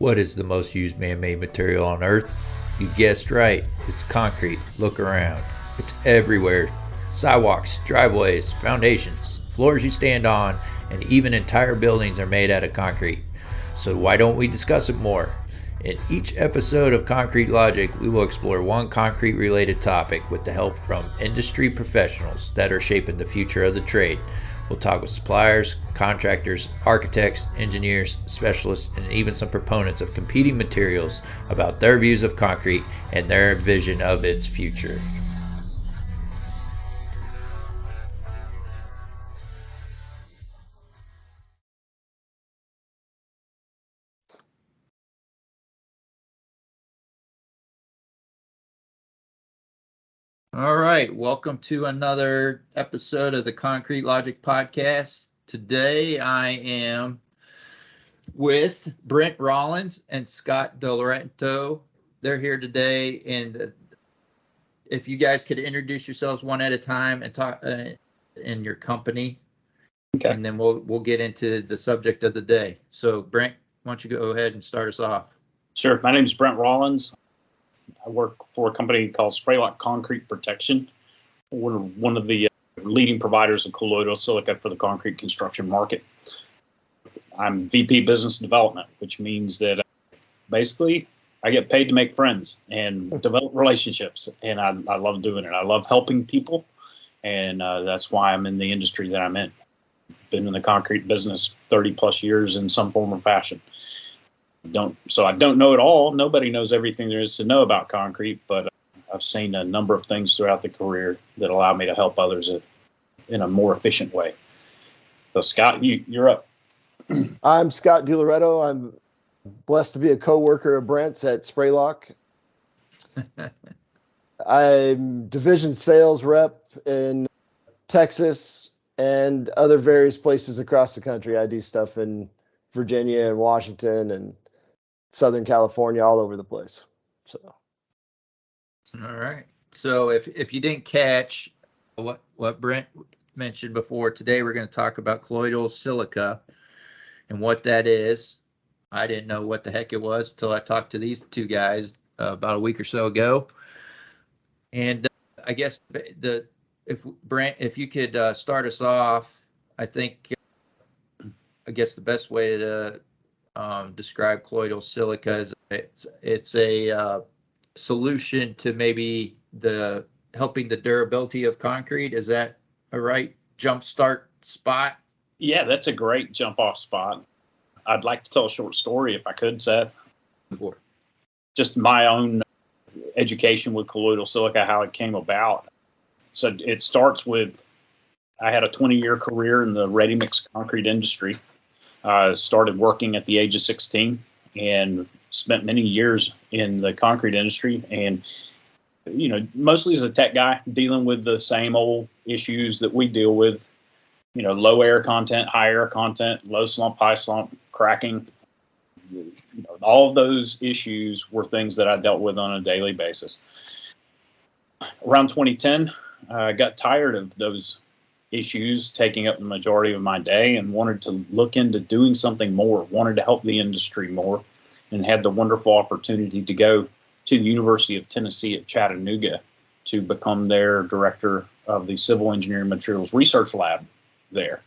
What is the most used man-made material on Earth? You guessed right, it's concrete. Look around. It's everywhere. Sidewalks, driveways, foundations, floors you stand on, and even entire buildings are made out of concrete. So why don't we discuss it more? In each episode of Concrete Logic, we will explore one concrete-related topic with the help from industry professionals that are shaping the future of the trade. We'll talk with suppliers, contractors, architects, engineers, specialists, and even some proponents of competing materials about their views of concrete and their vision of its future. All right, welcome to another episode of the Concrete Logic Podcast. Today I am with Brent Rollins and Scott DiLoreto. They're here today, and if you guys could introduce yourselves one at a time and talk in your company, okay, and then we'll get into the subject of the day. So, Brent, why don't you go ahead and start us off? Sure. My name is Brent Rollins. I work for a company called Spraylock Concrete Protection. We're one of the leading providers of colloidal silica for the concrete construction market. I'm VP Business Development, which means that basically I get paid to make friends and develop relationships, and I love doing it. I love helping people, and that's why I'm in the industry that I'm in. Been in the concrete business 30 plus years in some form or fashion. I don't know it all. Nobody knows everything there is to know about concrete, but I've seen a number of things throughout the career that allow me to help others in a more efficient way. So Scott, you're up. I'm Scott DiLoreto. I'm blessed to be a co-worker of Brent's at Spraylock. I'm division sales rep in Texas and other various places across the country. I do stuff in Virginia and Washington and Southern California, all over the place. So, all right. So if you didn't catch what Brent mentioned before, today we're going to talk about colloidal silica and what that is. I didn't know what the heck it was until I talked to these two guys about a week or so ago. And I guess if you could start us off, I guess the best way to describe colloidal silica is it's a solution to maybe helping the durability of concrete. Is that a right jump start spot? Yeah, that's a great jump off spot. I'd like to tell a short story if I could, Seth. Before. Just my own education with colloidal silica, how it came about. So it starts with, I had a 20-year career in the ready-mix concrete industry. Started working at the age of 16 and spent many years in the concrete industry. And, mostly as a tech guy, dealing with the same old issues that we deal with, low air content, high air content, low slump, high slump, cracking. All of those issues were things that I dealt with on a daily basis. Around 2010, I got tired of those issues taking up the majority of my day and wanted to look into doing something more, wanted to help the industry more, and had the wonderful opportunity to go to the University of Tennessee at Chattanooga to become their director of the Civil Engineering Materials Research Lab there.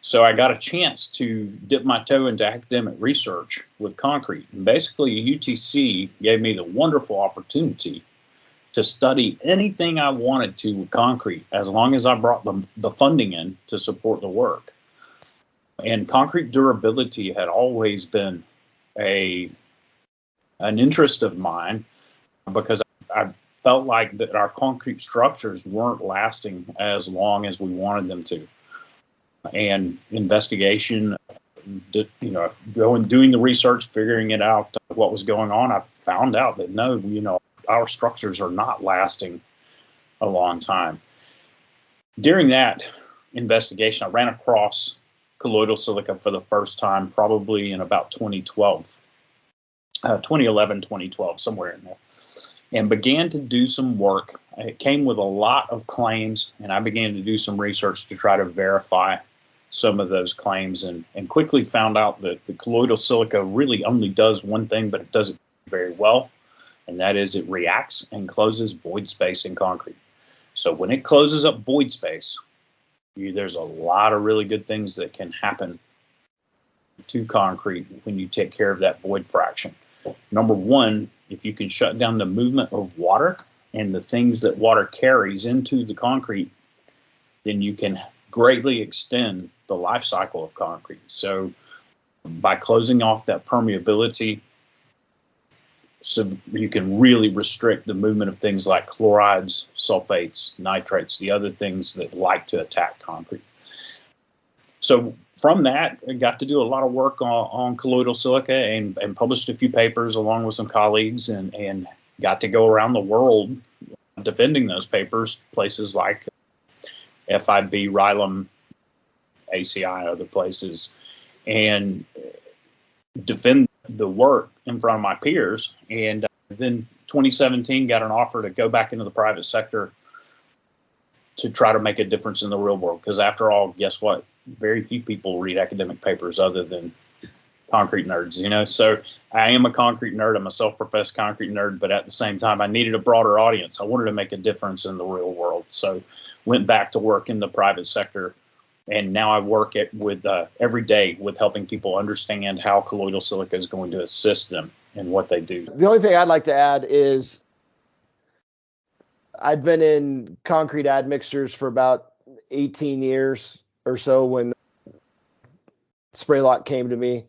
So I got a chance to dip my toe into academic research with concrete. And basically, UTC gave me the wonderful opportunity to study anything I wanted to with concrete, as long as I brought the funding in to support the work. And concrete durability had always been an interest of mine, because I felt like that our concrete structures weren't lasting as long as we wanted them to. And investigation, doing the research, figuring it out, what was going on, I found out that no, our structures are not lasting a long time. During that investigation, I ran across colloidal silica for the first time, probably in about 2011, 2012, somewhere in there, and began to do some work. It came with a lot of claims, and I began to do some research to try to verify some of those claims and quickly found out that the colloidal silica really only does one thing, but it does it very well, and that is it reacts and closes void space in concrete. So when it closes up void space, there's a lot of really good things that can happen to concrete when you take care of that void fraction. Number one, if you can shut down the movement of water and the things that water carries into the concrete, then you can greatly extend the life cycle of concrete. So by closing off that permeability, so you can really restrict the movement of things like chlorides, sulfates, nitrates, the other things that like to attack concrete. So from that, I got to do a lot of work on colloidal silica and published a few papers along with some colleagues and got to go around the world defending those papers, places like FIB, Rylam, ACI, other places, and defend the work in front of my peers. And then 2017 got an offer to go back into the private sector to try to make a difference in the real world. Because after all, guess what? Very few people read academic papers other than concrete nerds, you know. So I am a concrete nerd. I'm a self-professed concrete nerd, but at the same time, I needed a broader audience. I wanted to make a difference in the real world. So went back to work in the private sector. And now I work every day with helping people understand how colloidal silica is going to assist them in what they do. The only thing I'd like to add is I'd been in concrete admixtures for about 18 years or so when Spraylock came to me,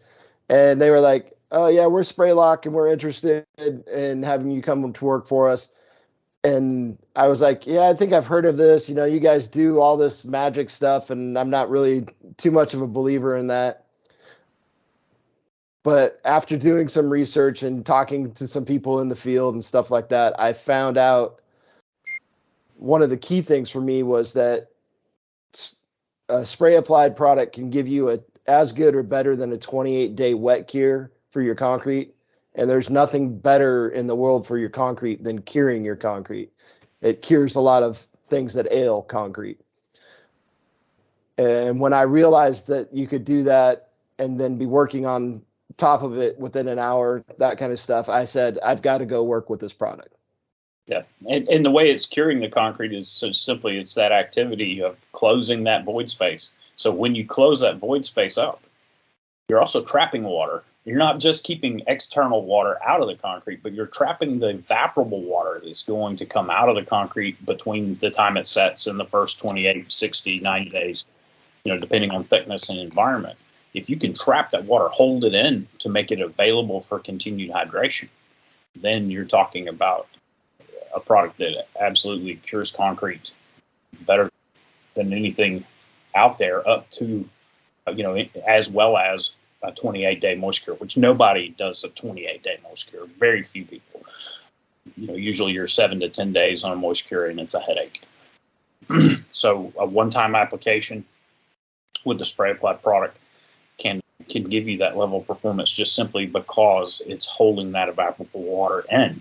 and they were like, "Oh yeah, we're Spraylock and we're interested in having you come to work for us." And I was like, "Yeah, I think I've heard of this. You know, you guys do all this magic stuff, and I'm not really too much of a believer in that." But after doing some research and talking to some people in the field and stuff like that, I found out one of the key things for me was that a spray applied product can give you as good or better than a 28-day wet cure for your concrete. And there's nothing better in the world for your concrete than curing your concrete. It cures a lot of things that ail concrete. And when I realized that you could do that and then be working on top of it within an hour, that kind of stuff, I said, I've got to go work with this product. Yeah, and the way it's curing the concrete is so simply, it's that activity of closing that void space. So when you close that void space up, you're also trapping water. You're not just keeping external water out of the concrete, but you're trapping the evaporable water that's going to come out of the concrete between the time it sets and the first 28, 60, 90 days, you know, depending on thickness and environment. If you can trap that water, hold it in to make it available for continued hydration, then you're talking about a product that absolutely cures concrete better than anything out there, up to, you know, as well as a 28-day moist cure, which nobody does a 28-day moist cure. Very few people. You know, usually you're 7 to 10 days on a moist cure and it's a headache. So a one-time application with the spray applied product can give you that level of performance just simply because it's holding that evaporable water in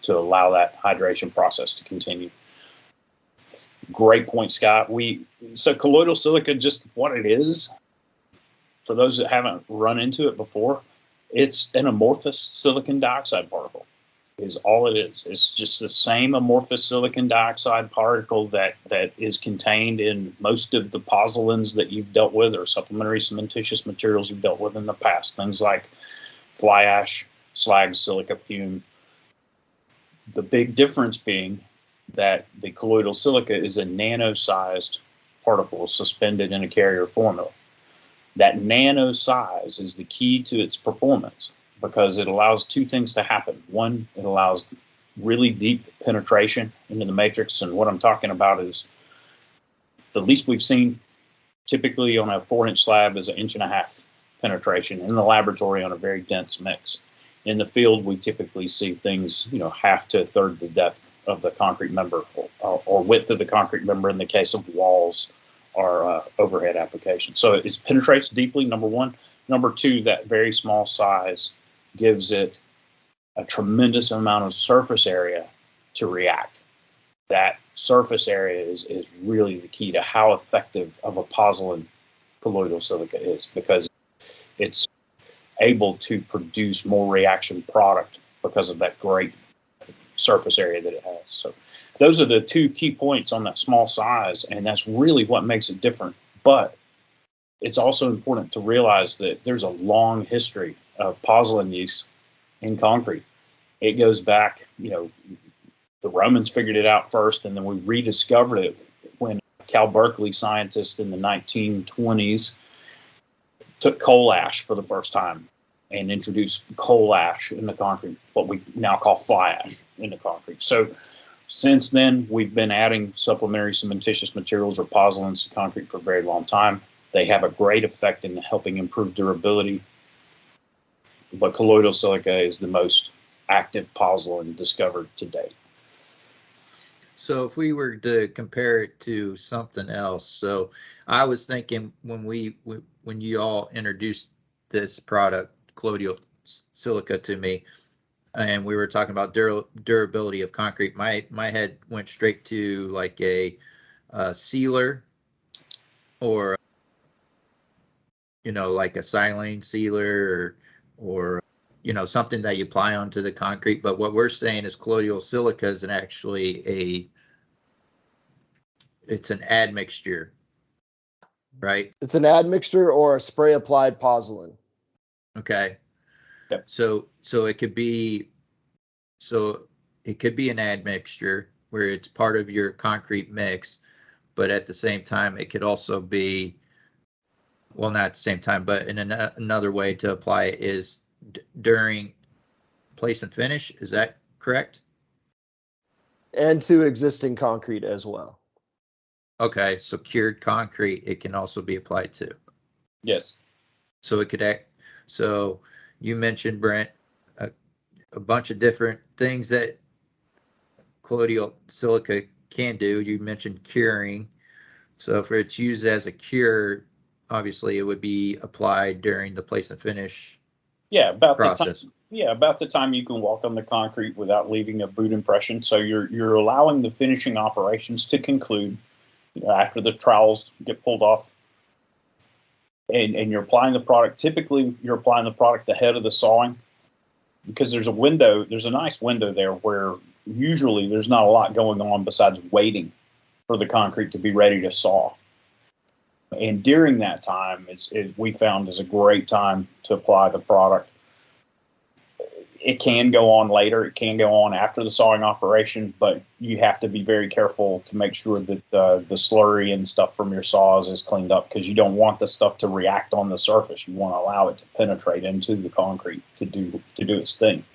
to allow that hydration process to continue. Great point, Scott. So colloidal silica, just what it is, for those that haven't run into it before, it's an amorphous silicon dioxide particle is all it is. It's just the same amorphous silicon dioxide particle that is contained in most of the pozzolans that you've dealt with or supplementary cementitious materials you've dealt with in the past. Things like fly ash, slag, silica fume. The big difference being that the colloidal silica is a nano-sized particle suspended in a carrier formula. That nano size is the key to its performance because it allows two things to happen. One, it allows really deep penetration into the matrix, and what I'm talking about is the least we've seen typically on a 4-inch slab is 1.5 inches penetration in the laboratory on a very dense mix. In the field, we typically see things, you know, half to a third the depth of the concrete member or width of the concrete member in the case of walls or overhead applications. So it penetrates deeply, number one. Number two, that very small size gives it a tremendous amount of surface area to react. That surface area is really the key to how effective of a pozzolan colloidal silica is, because it's able to produce more reaction product because of that great surface area that it has. So those are the two key points on that small size, and that's really what makes it different. But it's also important to realize that there's a long history of pozzolan use in concrete. It goes back, the Romans figured it out first, and then we rediscovered it when Cal Berkeley scientists in the 1920s took coal ash for the first time and introduced coal ash in the concrete, what we now call fly ash in the concrete. So since then, we've been adding supplementary cementitious materials or pozzolans to concrete for a very long time. They have a great effect in helping improve durability, but colloidal silica is the most active pozzolan discovered to date. So if we were to compare it to something else, so I was thinking when you all introduced this product, colloidal silica, to me, and we were talking about durability of concrete, my head went straight to like a sealer, or like a silane sealer, or something that you apply onto the concrete. But what we're saying is colloidal silica is actually it's an admixture, right? It's an admixture or a spray applied pozzolan. Okay. Yep. So it could be an admixture where it's part of your concrete mix, but at the same time it could also be, well, not at the same time, but in another way to apply it is during place and finish. Is that correct? And to existing concrete as well. Okay, so cured concrete, it can also be applied to. Yes. So it could act. So you mentioned, Brent, a bunch of different things that colloidal silica can do. You mentioned curing. So if it's used as a cure, obviously it would be applied during the place and finish process. About the time you can walk on the concrete without leaving a boot impression. So you're allowing the finishing operations to conclude after the trowels get pulled off, and you're applying the product. Typically, you're applying the product ahead of the sawing, because there's a nice window there where usually there's not a lot going on besides waiting for the concrete to be ready to saw. And during that time, we found is a great time to apply the product. It can go on later. It can go on after the sawing operation, but you have to be very careful to make sure that the slurry and stuff from your saws is cleaned up, because you don't want the stuff to react on the surface. You want to allow it to penetrate into the concrete to do its thing.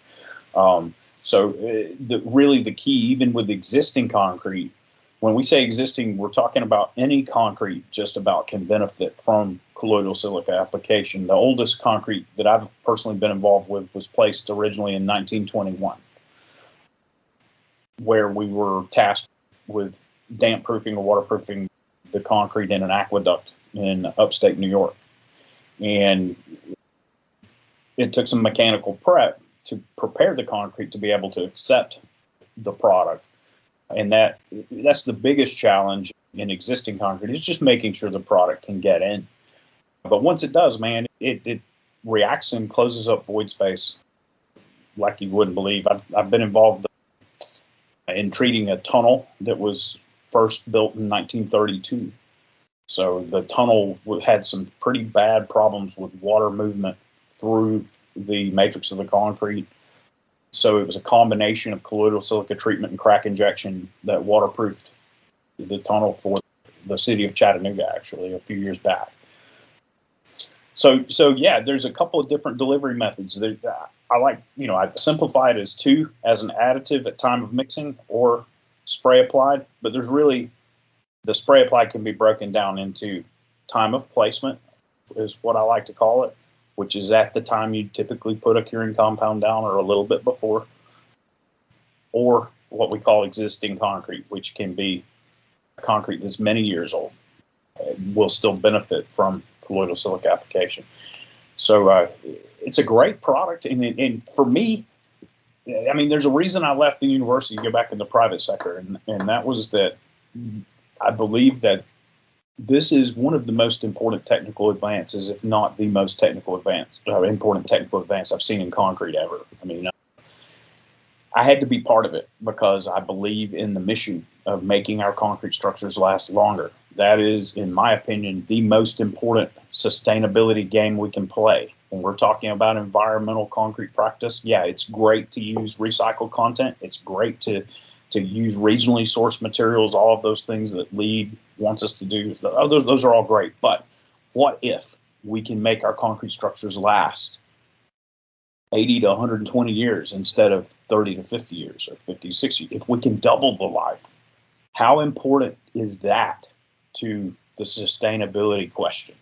So the key, even with existing concrete, when we say existing, we're talking about any concrete just about can benefit from colloidal silica application. The oldest concrete that I've personally been involved with was placed originally in 1921, where we were tasked with damp proofing or waterproofing the concrete in an aqueduct in upstate New York. And it took some mechanical prep to prepare the concrete to be able to accept the product. And that's the biggest challenge in existing concrete, is just making sure the product can get in. But once it does, man, it reacts and closes up void space like you wouldn't believe. I've been involved in treating a tunnel that was first built in 1932. So the tunnel had some pretty bad problems with water movement through the matrix of the concrete. So it was a combination of colloidal silica treatment and crack injection that waterproofed the tunnel for the city of Chattanooga, actually, a few years back. So yeah, there's a couple of different delivery methods. I simplify it as two, as an additive at time of mixing or spray applied. But there's really, the spray applied can be broken down into time of placement, is what I like to call it, which is at the time you typically put a curing compound down or a little bit before, or what we call existing concrete, which can be concrete that's many years old, will still benefit from colloidal silica application. So it's a great product. And for me, I mean, there's a reason I left the university to go back in the private sector. And that was that I believe that this is one of the most important technical advances, if not the most important technical advance I've seen in concrete ever. I mean, I had to be part of it because I believe in the mission of making our concrete structures last longer. That is, in my opinion, the most important sustainability game we can play. When we're talking about environmental concrete practice, yeah, it's great to use recycled content. It's great to use regionally sourced materials, all of those things that LEED wants us to do. Those are all great. But what if we can make our concrete structures last 80 to 120 years instead of 30 to 50 years or 50 to 60? If we can double the life, how important is that to the sustainability question?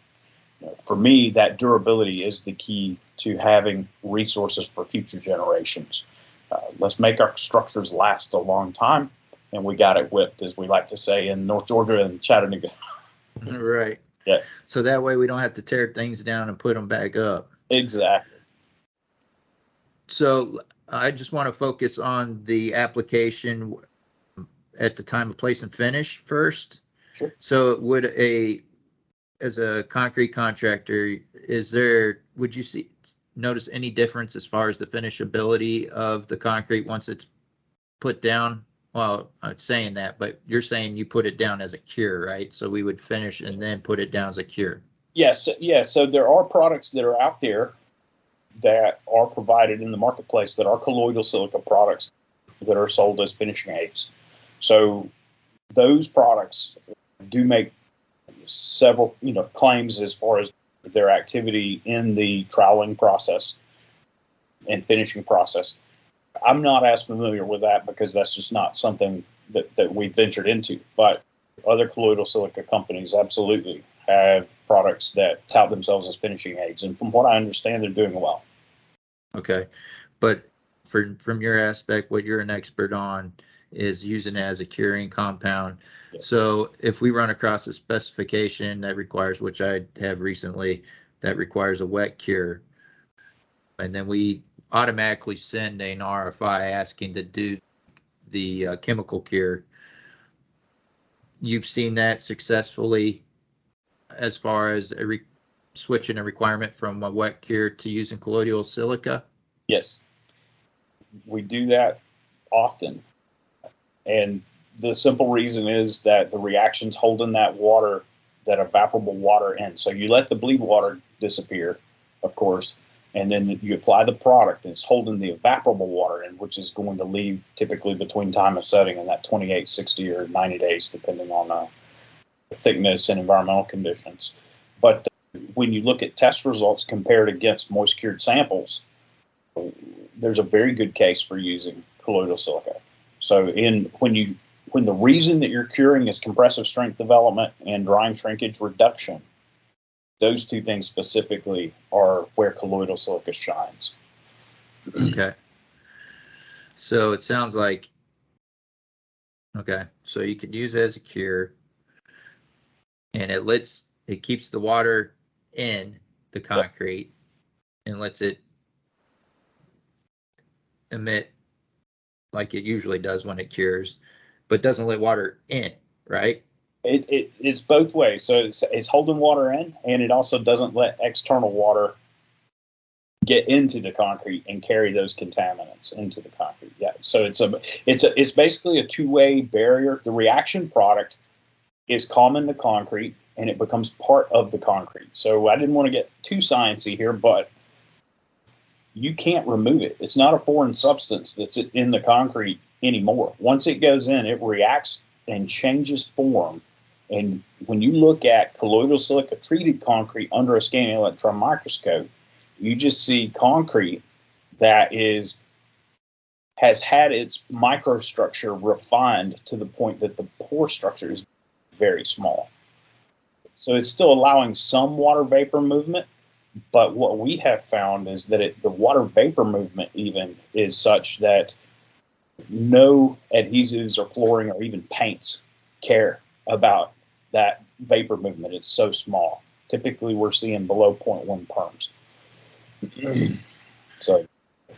For me, that durability is the key to having resources for future generations. Let's make our structures last a long time, and we got it whipped, as we like to say in North Georgia and Chattanooga. Right. Yeah. So that way we don't have to tear things down and put them back up. Exactly. So I just want to focus on the application at the time of place and finish first. Sure. So as a concrete contractor, would you notice any difference as far as the finishability of the concrete once it's put down? Well, I'm saying that, but you're saying you put it down as a cure, right? So we would finish and then put it down as a cure. Yes. Yeah. So there are products that are out there that are provided in the marketplace that are colloidal silica products that are sold as finishing aids. So those products do make several, claims as far as their activity in the troweling process and finishing process. I'm not as familiar with that because that's just not something that we've ventured into. But other colloidal silica companies absolutely have products that tout themselves as finishing aids. And from what I understand, they're doing well. Okay. But from your aspect, what you're an expert on is using it as a curing compound. Yes. So if we run across a specification that requires, which I have recently, that requires a wet cure, and then we automatically send an RFI asking to do the chemical cure, you've seen that successfully as far as switching a requirement from a wet cure to using colloidal silica? Yes, we do that often. And the simple reason is that the reaction's holding that water, that evaporable water in. So you let the bleed water disappear, of course, and then you apply the product, and it's holding the evaporable water in, which is going to leave typically between time of setting and that 28, 60, or 90 days, depending on thickness and environmental conditions. But when you look at test results compared against moist cured samples, there's a very good case for using colloidal silica. So when the reason that you're curing is compressive strength development and drying shrinkage reduction, those two things specifically are where colloidal silica shines. Okay. So it sounds like, okay, so you could use it as a cure, and it keeps the water in the concrete and lets it emit like it usually does when it cures, but doesn't let water in, right? It's both ways. So it's holding water in, and it also doesn't let external water get into the concrete and carry those contaminants into the concrete. Yeah. So it's basically a two-way barrier. The reaction product is common to concrete, and it becomes part of the concrete. So I didn't want to get too sciencey here, but you can't remove it. It's not a foreign substance that's in the concrete anymore. Once it goes in, it reacts and changes form. And when you look at colloidal silica treated concrete under a scanning electron microscope, you just see concrete that has had its microstructure refined to the point that the pore structure is very small. So it's still allowing some water vapor movement, but what we have found is that the water vapor movement even is such that no adhesives or flooring or even paints care about that vapor movement. It's so small. Typically, we're seeing below 0.1 perms. So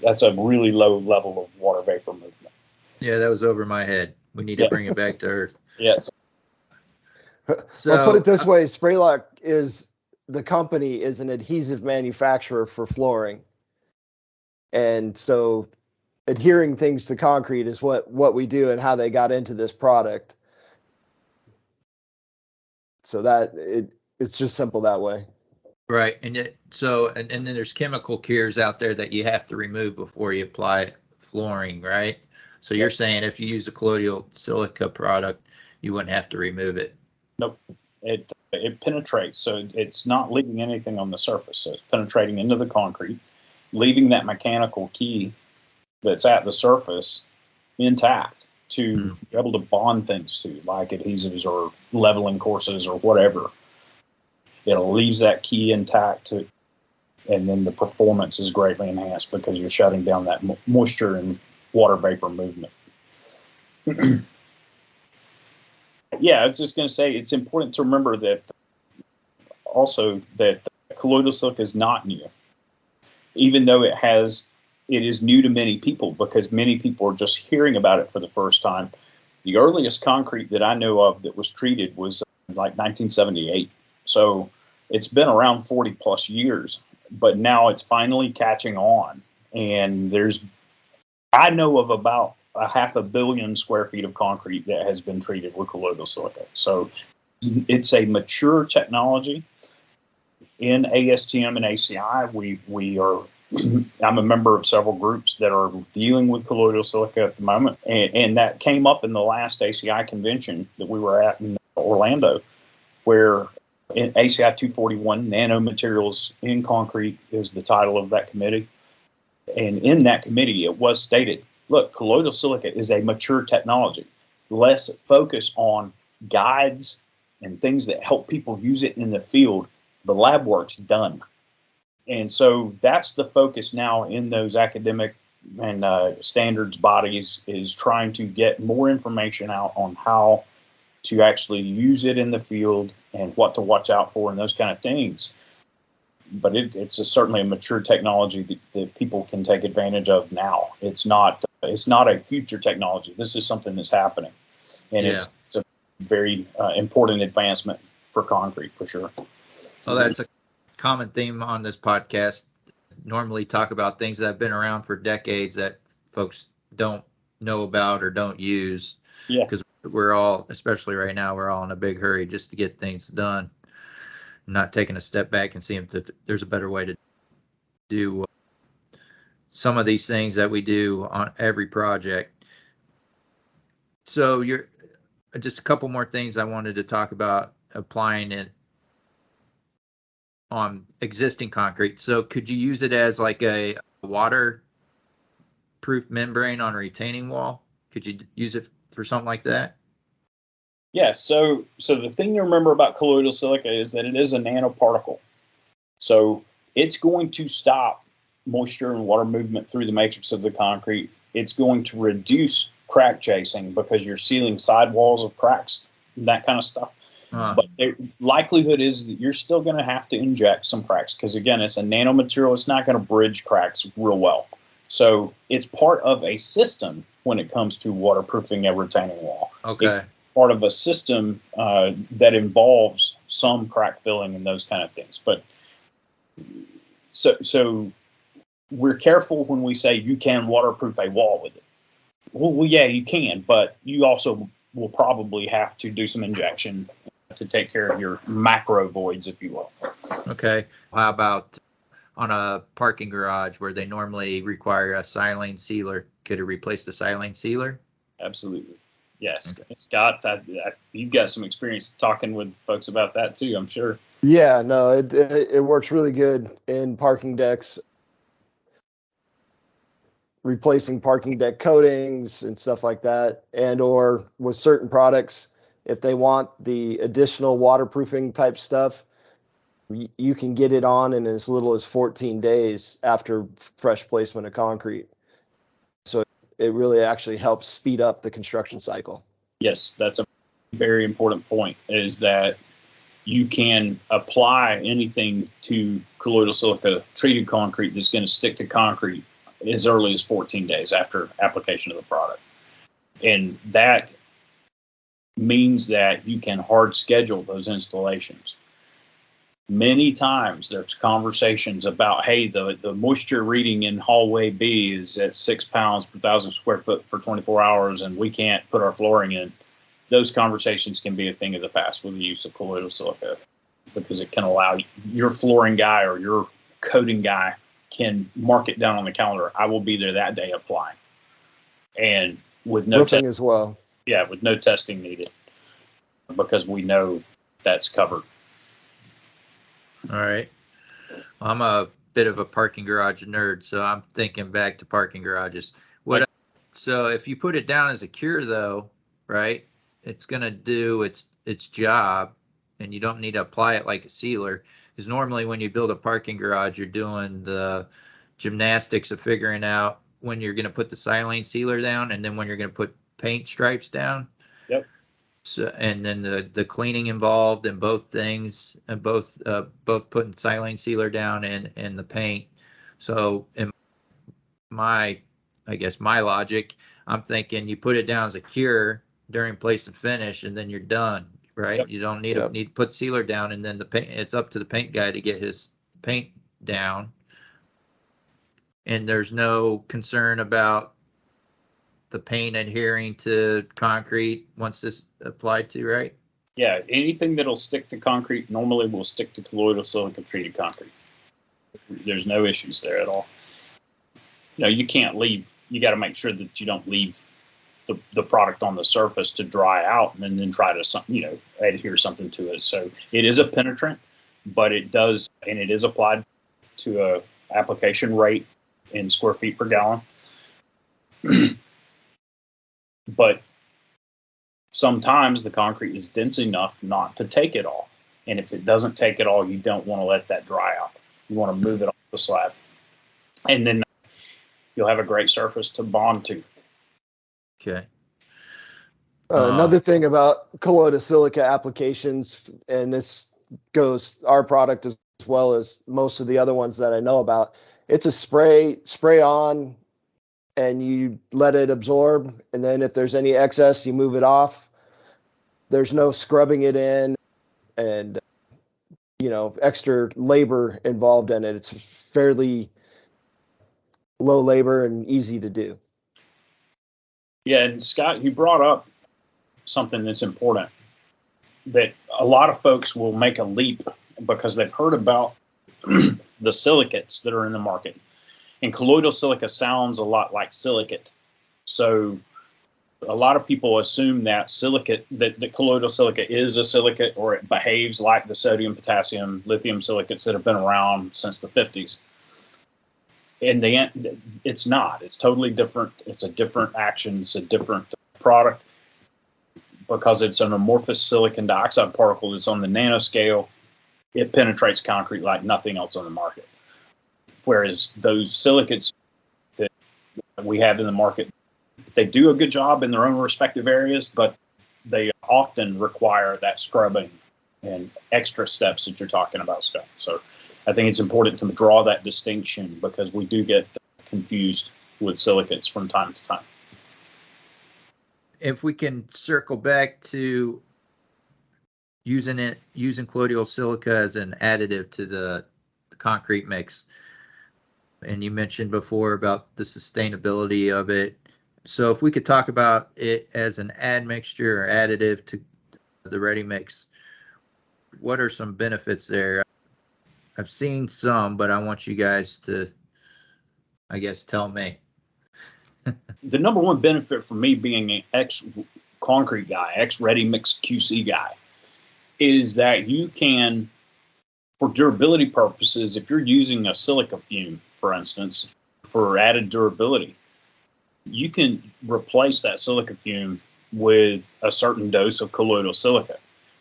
that's a really low level of water vapor movement. Yeah, that was over my head. We need to bring it back to earth. Yes. So Well, put it this way, Spraylock the company is an adhesive manufacturer for flooring. And so adhering things to concrete is what we do and how they got into this product. So it's just simple that way. right, and then there's chemical cures out there that you have to remove before you apply flooring, right? So you're saying if you use a colloidal silica product, you wouldn't have to remove it. Nope. It penetrates, so it's not leaving anything on the surface. So it's penetrating into the concrete, leaving that mechanical key that's at the surface intact to be able to bond things to, like adhesives or leveling courses or whatever. It leaves that key intact, and then the performance is greatly enhanced because you're shutting down that moisture and water vapor movement. Yeah, I was just going to say it's important to remember that also that colloidal silica is not new, even though it is new to many people because many people are just hearing about it for the first time. The earliest concrete that I know of that was treated was like 1978. So it's been around 40 plus years, but now it's finally catching on. And I know of about 500 million square feet of concrete that has been treated with colloidal silica. So it's a mature technology. In ASTM and ACI, we are. I'm a member of several groups that are dealing with colloidal silica at the moment, and that came up in the last ACI convention that we were at in Orlando, where in ACI 241, nanomaterials in concrete is the title of that committee. And in that committee, it was stated, look, colloidal silica is a mature technology. Let's focus on guides and things that help people use it in the field. The lab work's done. And so that's the focus now in those academic and standards bodies, is trying to get more information out on how to actually use it in the field and what to watch out for and those kind of things. But it's certainly a mature technology that people can take advantage of now. It's not a future technology. This is something that's happening, and it's a very important advancement for concrete for sure. Well, that's a common theme on this podcast. Normally talk about things that have been around for decades that folks don't know about or don't use. Yeah. Because we're all, especially right now, we're all in a big hurry just to get things done. Not taking a step back and seeing that there's a better way to do some of these things that we do on every project. So just a couple more things I wanted to talk about applying it on existing concrete. So could you use it as like a waterproof membrane on a retaining wall? Could you use it for something like that? Yeah, so the thing to remember about colloidal silica is that it is a nanoparticle. So it's going to stop moisture and water movement through the matrix of the concrete. It's going to reduce crack chasing because you're sealing sidewalls of cracks and that kind of stuff. But the likelihood is that you're still going to have to inject some cracks because, again, it's a nanomaterial. It's not going to bridge cracks real well. So it's part of a system when it comes to waterproofing a retaining wall. Okay. It's part of a system that involves some crack filling and those kind of things. But so we're careful when we say you can waterproof a wall with it. Well, yeah, you can, but you also will probably have to do some injection to take care of your macro voids, if you will. Okay. How about on a parking garage where they normally require a silane sealer? Could it replace the silane sealer? Absolutely. Yes. Okay. Scott, you've got some experience talking with folks about that too, I'm sure. Yeah, no, it works really good in parking decks, replacing parking deck coatings and stuff like that, and or with certain products, if they want the additional waterproofing type stuff, you can get it on in as little as 14 days after fresh placement of concrete. So it really actually helps speed up the construction cycle. Yes, that's a very important point, is that you can apply anything to colloidal silica treated concrete that's going to stick to concrete as early as 14 days after application of the product. And that means that you can hard schedule those installations. Many times there's conversations about, hey, the moisture reading in hallway B is at 6 pounds per 1,000 square foot for 24 hours, and we can't put our flooring in. Those conversations can be a thing of the past with the use of colloidal silica, because it can allow your flooring guy or your coating guy can mark it down on the calendar. I will be there that day applying, and with no roofing as well. Yeah, with no testing needed, because we know that's covered. All right. I'm a bit of a parking garage nerd, so I'm thinking back to parking garages. So if you put it down as a cure, though, right, it's going to do its job, and you don't need to apply it like a sealer. Because normally when you build a parking garage, you're doing the gymnastics of figuring out when you're going to put the silane sealer down and then when you're going to put paint stripes down. Yep. So, and then the cleaning involved in both things, and both putting silane sealer down and the paint. So in my logic, I'm thinking you put it down as a cure during place and finish, and then you're done, right? Yep. You don't need to put sealer down, and then the paint. It's up to the paint guy to get his paint down, and there's no concern about the paint adhering to concrete once this applied to, right? Yeah, anything that'll stick to concrete normally will stick to colloidal silica treated concrete. There's no issues there at all. You can't leave. You got to make sure that you don't leave the product on the surface to dry out and then try to adhere something to it. So it is a penetrant, but it does, and it is applied to a application rate in square feet per gallon. But sometimes the concrete is dense enough not to take it all. And if it doesn't take it all, you don't want to let that dry out. You want to move it off the slab. And then you'll have a great surface to bond to. Okay. Another thing about colloidal silica applications, and this goes our product as well as most of the other ones that I know about, it's a spray on, and you let it absorb, and then if there's any excess, you move it off. There's no scrubbing it in and extra labor involved in it. It's fairly low labor and easy to do. Yeah, and Scott, you brought up something that's important, that a lot of folks will make a leap because they've heard about the silicates that are in the market. And colloidal silica sounds a lot like silicate. So a lot of people assume that that colloidal silica is a silicate, or it behaves like the sodium, potassium, lithium silicates that have been around since the 50s. In the end, it's not. It's totally different. It's a different action. It's a different product, because it's an amorphous silicon dioxide particle that's on the nanoscale. It penetrates concrete like nothing else on the market. Whereas those silicates that we have in the market, they do a good job in their own respective areas, but they often require that scrubbing and extra steps that you're talking about, Scott. So I think it's important to draw that distinction, because we do get confused with silicates from time to time. If we can circle back to using colloidal silica as an additive to the concrete mix, and you mentioned before about the sustainability of it. So if we could talk about it as an admixture or additive to the ready mix, what are some benefits there? I've seen some, but I want you guys to, I guess, tell me. The number one benefit for me, being an ex-concrete guy, ex-ready mix QC guy, is that you can, for durability purposes, if you're using a silica fume, for instance, for added durability, you can replace that silica fume with a certain dose of colloidal silica.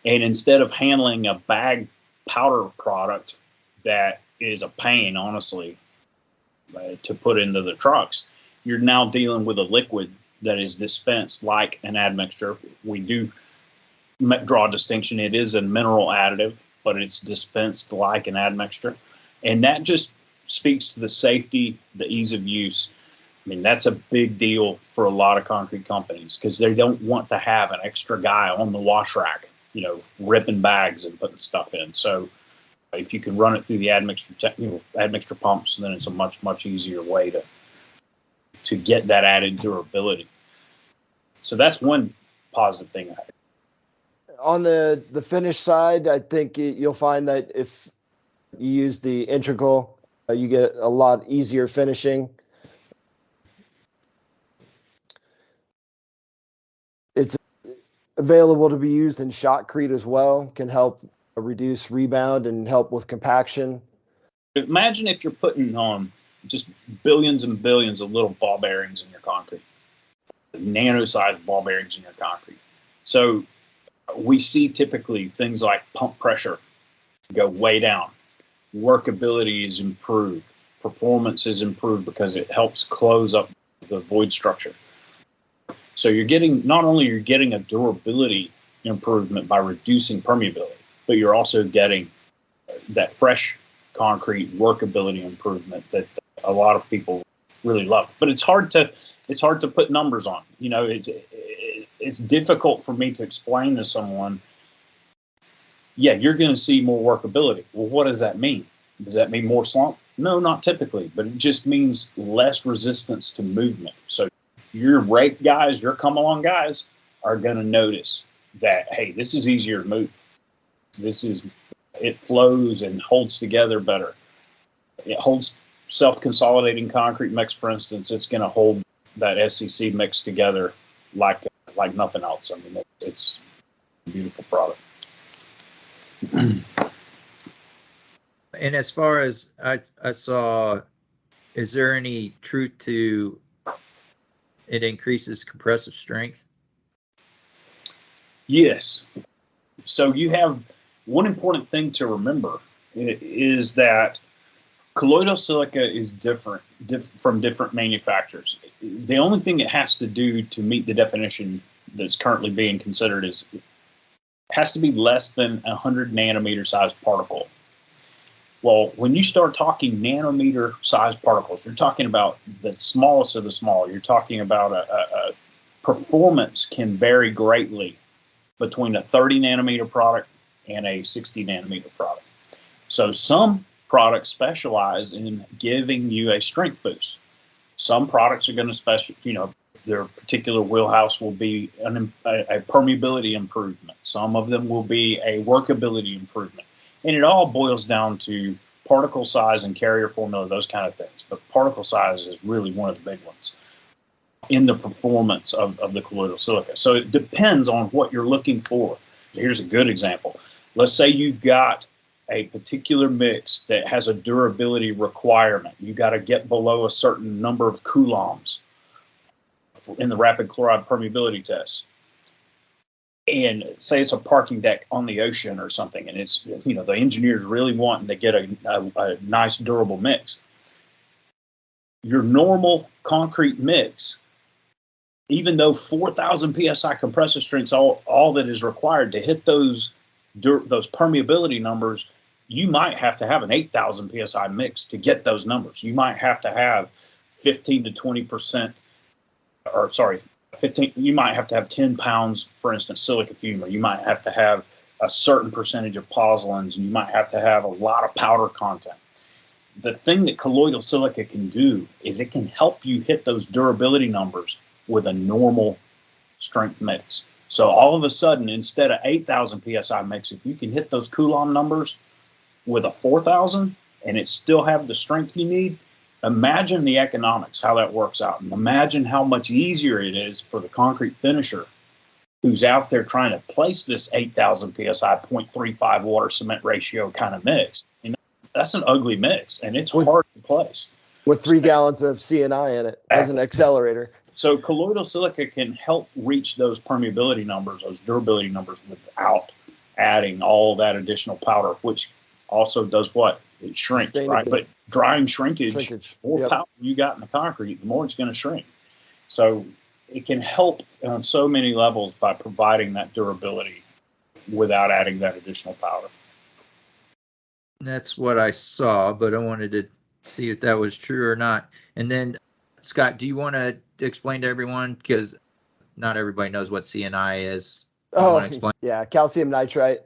And instead of handling a bag powder product that is a pain, honestly, to put into the trucks, you're now dealing with a liquid that is dispensed like an admixture. We do draw a distinction. It is a mineral additive, but it's dispensed like an admixture. And that just speaks to the safety, the ease of use. I mean, that's a big deal for a lot of concrete companies because they don't want to have an extra guy on the wash rack, ripping bags and putting stuff in. So if you can run it through the admixture pumps, then it's a much, much easier way to get that added durability. So that's one positive thing. On the finish side, I think you'll find that if you use the integral, you get a lot easier finishing. It's available to be used in shotcrete as well, can help reduce rebound and help with compaction. Imagine if you're putting on just billions and billions of little ball bearings in your concrete, nano-sized ball bearings in your concrete. So we see typically things like pump pressure go way down. Workability is improved. Performance is improved because it helps close up the void structure. So not only you're getting a durability improvement by reducing permeability, but you're also getting that fresh concrete workability improvement that a lot of people really love. But it's hard to put numbers on. It's difficult for me to explain to someone, yeah, you're going to see more workability. Well, what does that mean? Does that mean more slump? No, not typically, but it just means less resistance to movement. So your rake guys, your come along guys are going to notice that, hey, this is easier to move. It flows and holds together better. It holds self-consolidating concrete mix, for instance. It's going to hold that SCC mix together like nothing else. I mean, it's a beautiful product. And as far as I saw, is there any truth to it increases compressive strength? Yes. So you have one important thing to remember is that colloidal silica is different from different manufacturers. The only thing it has to do to meet the definition that's currently being considered is it has to be less than 100 nanometer sized particle. Well, when you start talking nanometer sized particles, you're talking about the smallest of the small. You're talking about a performance can vary greatly between a 30 nanometer product and a 60 nanometer product. So some products specialize in giving you a strength boost. Some products are going to their particular wheelhouse will be a permeability improvement. Some of them will be a workability improvement. And it all boils down to particle size and carrier formula, those kind of things. But particle size is really one of the big ones in the performance of the colloidal silica. So it depends on what you're looking for. Here's a good example. Let's say you've got a particular mix that has a durability requirement. You got to get below a certain number of coulombs in the rapid chloride permeability test. And say it's a parking deck on the ocean or something, and it's, the engineer's really wanting to get a nice durable mix. Your normal concrete mix, even though 4,000 psi compressive strength is all that is required to hit those permeability numbers, you might have to have an 8,000 psi mix to get those numbers. You might have to have 15 to 20%, or sorry, 15. You might have to have 10 pounds, for instance, silica fume, or you might have to have a certain percentage of pozzolans, and you might have to have a lot of powder content. The thing that colloidal silica can do is it can help you hit those durability numbers with a normal strength mix. So all of a sudden, instead of 8,000 psi mix, if you can hit those coulomb numbers with a 4,000 and it still have the strength you need, imagine the economics, how that works out. And imagine how much easier it is for the concrete finisher who's out there trying to place this 8,000 psi 0.35 water cement ratio kind of mix. That's an ugly mix, and it's hard to place. With 3 gallons of CNI in it as an accelerator. So colloidal silica can help reach those permeability numbers, those durability numbers, without adding all that additional powder, which also does what? It shrinks, right? But drying shrinkage. The more powder you got in the concrete, the more it's going to shrink. So it can help on so many levels by providing that durability without adding that additional powder. That's what I saw, but I wanted to see if that was true or not. And then Scott, do you want to explain to everyone, because not everybody knows what CNI is? Oh, yeah, calcium nitrite.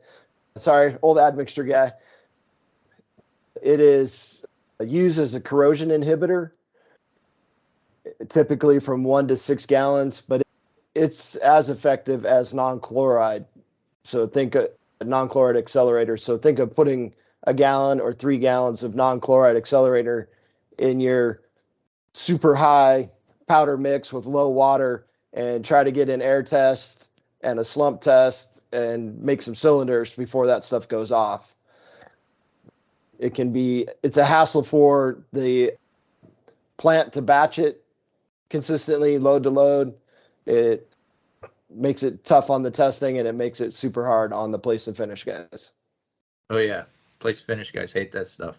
Sorry, old admixture guy. It is used as a corrosion inhibitor, typically from 1 to 6 gallons, but it's as effective as non-chloride. So think a non-chloride accelerator. So think of putting a gallon or 3 gallons of non-chloride accelerator in your super high powder mix with low water and try to get an air test and a slump test and make some cylinders before that stuff goes off. It's a hassle for the plant to batch it consistently, load to load. It makes it tough on the testing, and it makes it super hard on the place and finish guys. Oh yeah, place and finish guys hate that stuff.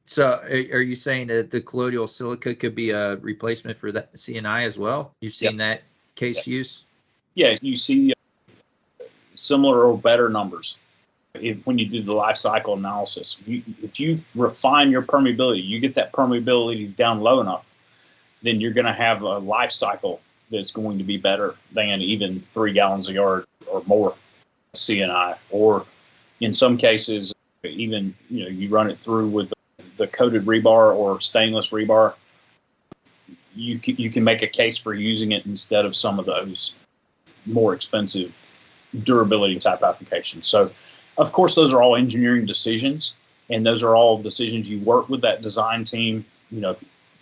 So are you saying that the colloidal silica could be a replacement for that CNI as well? You've seen that case use? Yeah, you see similar or better numbers when you do the life cycle analysis. If you refine your permeability, you get that permeability down low enough, then you're going to have a life cycle that's going to be better than even 3 gallons a yard or more CNI. Or in some cases, even you run it through with the coated rebar or stainless rebar, you can make a case for using it instead of some of those more expensive durability type applications. So, of course, those are all engineering decisions, and those are all decisions you work with that design team,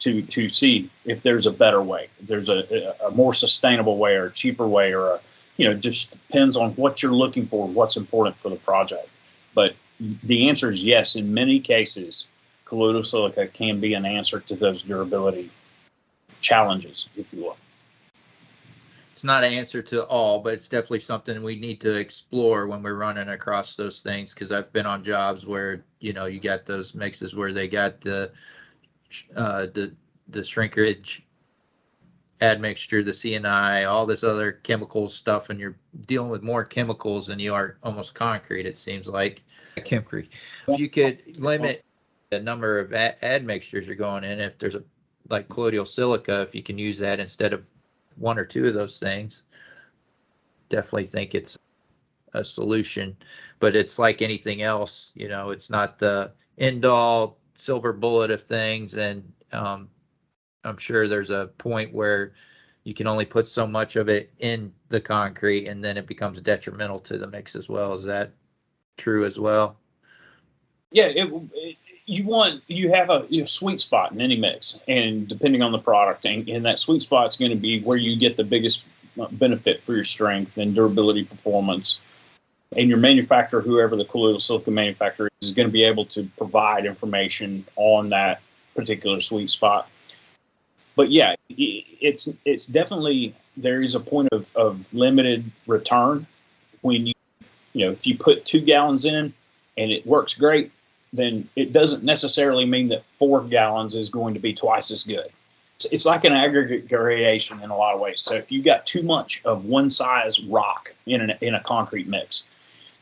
to see if there's a better way, if there's a more sustainable way or a cheaper way, or just depends on what you're looking for, what's important for the project. But the answer is yes. In many cases, colloidal silica can be an answer to those durability challenges, if you will. It's not an answer to all, but it's definitely something we need to explore when we're running across those things, because I've been on jobs where you got those mixes where they got the shrinkage admixture, the CNI, all this other chemical stuff, and you're dealing with more chemicals than you are almost concrete, it seems like. Chemicrete. If you could limit the number of admixtures you're going in, if there's like colloidal silica, if you can use that instead of 1 or 2 of those things, definitely think it's a solution. But it's like anything else, it's not the end all silver bullet of things, and I'm sure there's a point where you can only put so much of it in the concrete, and then it becomes detrimental to the mix as well. Is that true as well? Yeah, you have a sweet spot in any mix, and depending on the product, and that sweet spot is going to be where you get the biggest benefit for your strength and durability performance. And your manufacturer, whoever the colloidal silica manufacturer is going to be able to provide information on that particular sweet spot. But yeah, it's definitely, there is a point of limited return when if you put 2 gallons in and it works great, then it doesn't necessarily mean that 4 gallons is going to be twice as good. It's like an aggregate gradation in a lot of ways. So if you got too much of one size rock in a concrete mix,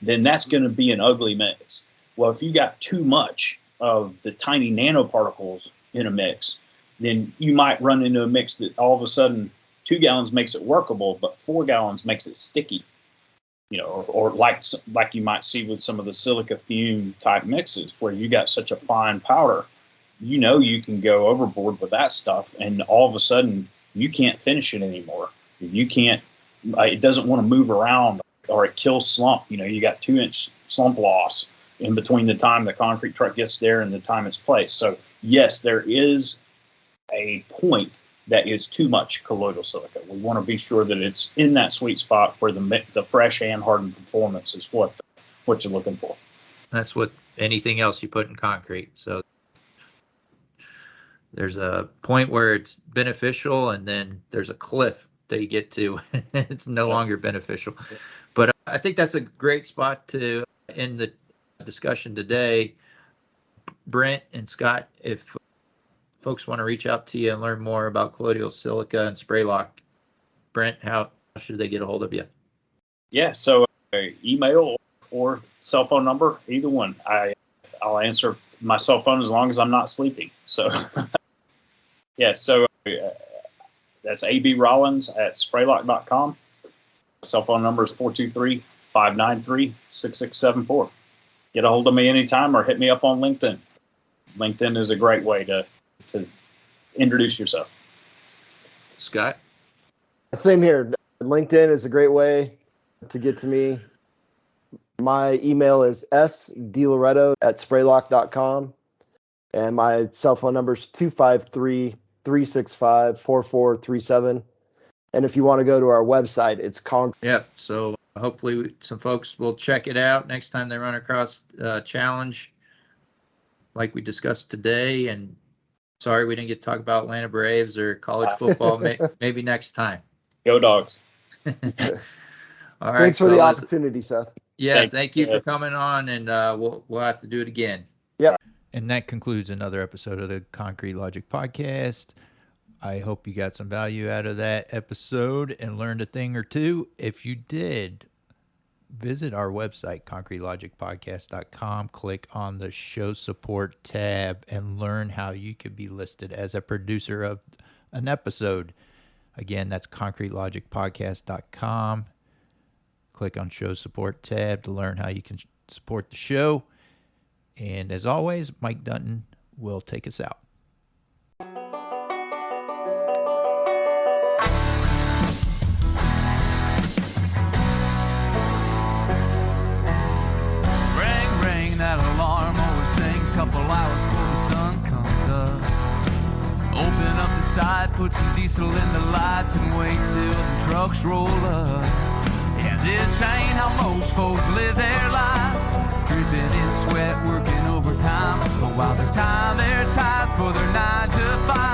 then that's going to be an ugly mix. Well, if you got too much of the tiny nanoparticles in a mix, then you might run into a mix that all of a sudden 2 gallons makes it workable, but 4 gallons makes it sticky. Or like you might see with some of the silica fume type mixes where you got such a fine powder, you can go overboard with that stuff, and all of a sudden you can't finish it anymore. You can't, it doesn't want to move around, or it kills slump. You got 2-inch slump loss in between the time the concrete truck gets there and the time it's placed. So yes, there is a point that is too much colloidal silica. We want to be sure that it's in that sweet spot where the fresh and hardened performance is what you're looking for. That's what anything else you put in concrete. So there's a point where it's beneficial, and then there's a cliff that you get to. It's no longer beneficial. But I think that's a great spot to end the discussion today. Brent and Scott, if folks want to reach out to you and learn more about colloidal silica and spray lock, Brent, how should they get a hold of you? Yeah, so email or cell phone number, either one. I'll answer my cell phone as long as I'm not sleeping. So Yeah, so that's AB Rollins at spraylock.com. Cell phone number is 423-593-6674. Get a hold of me anytime or hit me up on LinkedIn. LinkedIn is a great way to introduce yourself. Scott? Same here. LinkedIn is a great way to get to me. My email is sdiloreto@spraylock.com. And my cell phone number is 253-365-4437. And if you want to go to our website, it's Yep. So hopefully some folks will check it out next time they run across a challenge like we discussed today. And sorry we didn't get to talk about Atlanta Braves or college football. Maybe next time. Go Dogs. All right. Thanks for the opportunity, Seth. Yeah, thank you for coming on, and we'll have to do it again. Yep. And that concludes another episode of the Concrete Logic Podcast. I hope you got some value out of that episode and learned a thing or two. If you did, visit our website, concretelogicpodcast.com. Click on the Show Support tab and learn how you could be listed as a producer of an episode. Again, that's concretelogicpodcast.com. Click on Show Support tab to learn how you can support the show. And as always, Mike Dunton will take us out. Ring, ring, that alarm always sings. Couple hours before the sun comes up. Open up the side, put some diesel in the lights, and wait till the trucks roll up. Yeah, this ain't how most folks live their lives. Dripping in sweat, working overtime. But while they're tying their ties for their 9 to 5.